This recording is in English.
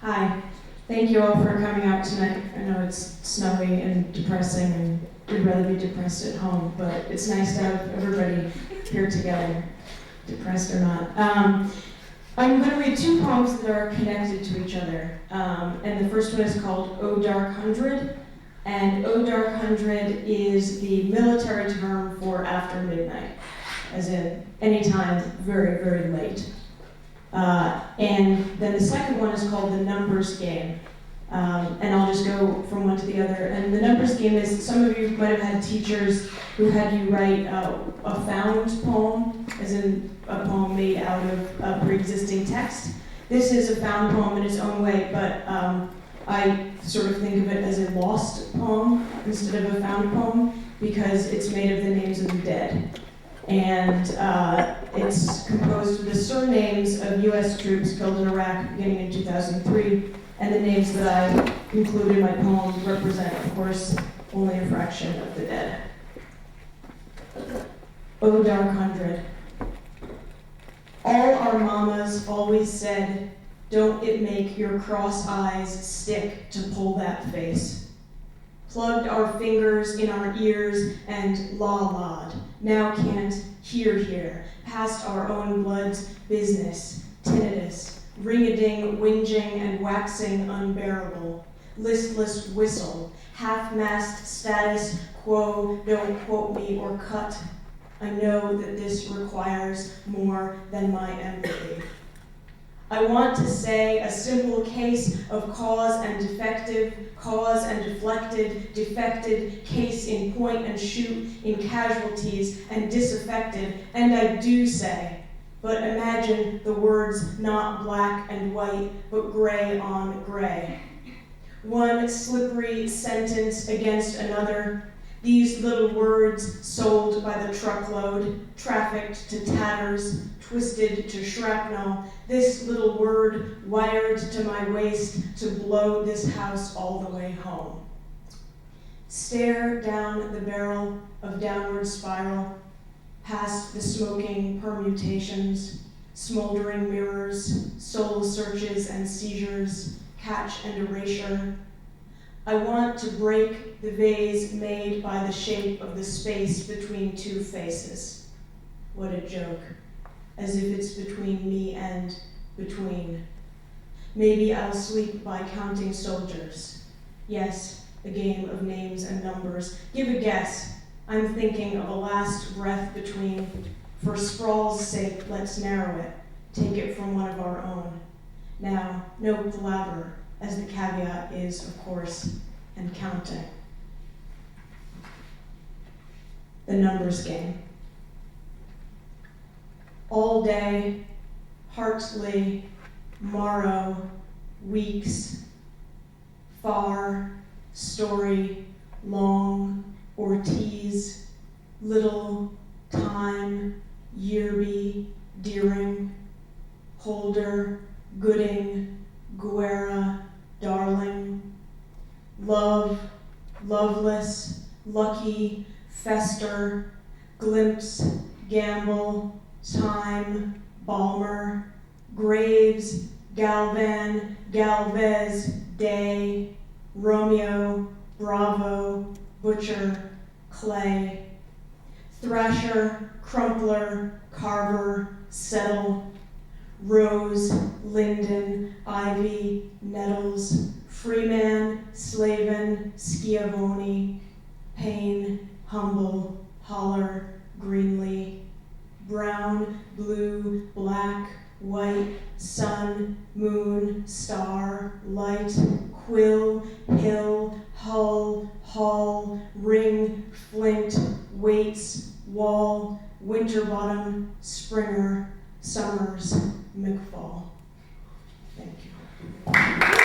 Hi. Thank you all for coming out tonight. I know it's snowy and depressing, and we'd rather be depressed at home, but it's nice to have everybody here together, depressed or not. I'm going to read two poems that are connected to each other. And the first one is called O Dark Hundred. And O Dark Hundred is the military term for after midnight, as in any time very, very late. And then the second one is called The Numbers Game. And I'll just go from one to the other. And the numbers game is, some of you might have had teachers who had you write a found poem, as in a poem made out of a pre-existing text. This is a found poem in its own way, but I sort of think of it as a lost poem instead of a found poem because it's made of the names of the dead. And it's composed of the surnames of U.S. troops killed in Iraq beginning in 2003. And the names that I include in my poem represent, of course, only a fraction of the dead. O Dark Hundred. All our mamas always said, don't it make your cross eyes stick to pull that face. Plugged our fingers in our ears and la-la'd, now can't hear, past our own blood's business, tinnitus, ring-a-ding, whinging, and waxing unbearable. Listless whistle, half-mast status quo, don't quote me or cut. I know that this requires more than my empathy. I want to say a simple case of cause and defective, cause and deflected, defected, case in point and shoot, in casualties and disaffected, and I do say, but imagine the words not black and white, but gray on gray. One slippery sentence against another, these little words sold by the truckload, trafficked to tatters, twisted to shrapnel, this little word wired to my waist to blow this house all the way home. Stare down the barrel of downward spiral, past the smoking permutations, smoldering mirrors, soul searches and seizures, catch and erasure. I want to break the vase made by the shape of the space between two faces. What a joke, as if it's between me and between. Maybe I'll sleep by counting soldiers. Yes, a game of names and numbers. Give a guess. I'm thinking of a last breath between. For sprawl's sake, let's narrow it. Take it from one of our own. Now, no palaver, as the caveat is, of course, and counting. The numbers game. All day, Hartley, Morrow, Weeks, Far, Story, Long, Ortiz, Little, Time, Yearby, Deering, Holder, Gooding, Guerra, Darling, Love, Loveless, Lucky, Fester, Glimpse, Gamble, Time, Balmer, Graves, Galvan, Galvez, Day, Romeo, Bravo, Butcher, Clay, Thrasher, Crumpler, Carver, Settle, Rose, Linden, Ivy, Nettles, Freeman, Slavin, Schiavone, Payne, Humble, Holler, Greenlee, Brown, Blue, Black, White, Sun, Moon, Star, Light, Quill, Hill, Hull, Hall, Ring, Flint, Waits, Wall, Winterbottom, Springer, Summers, McFall.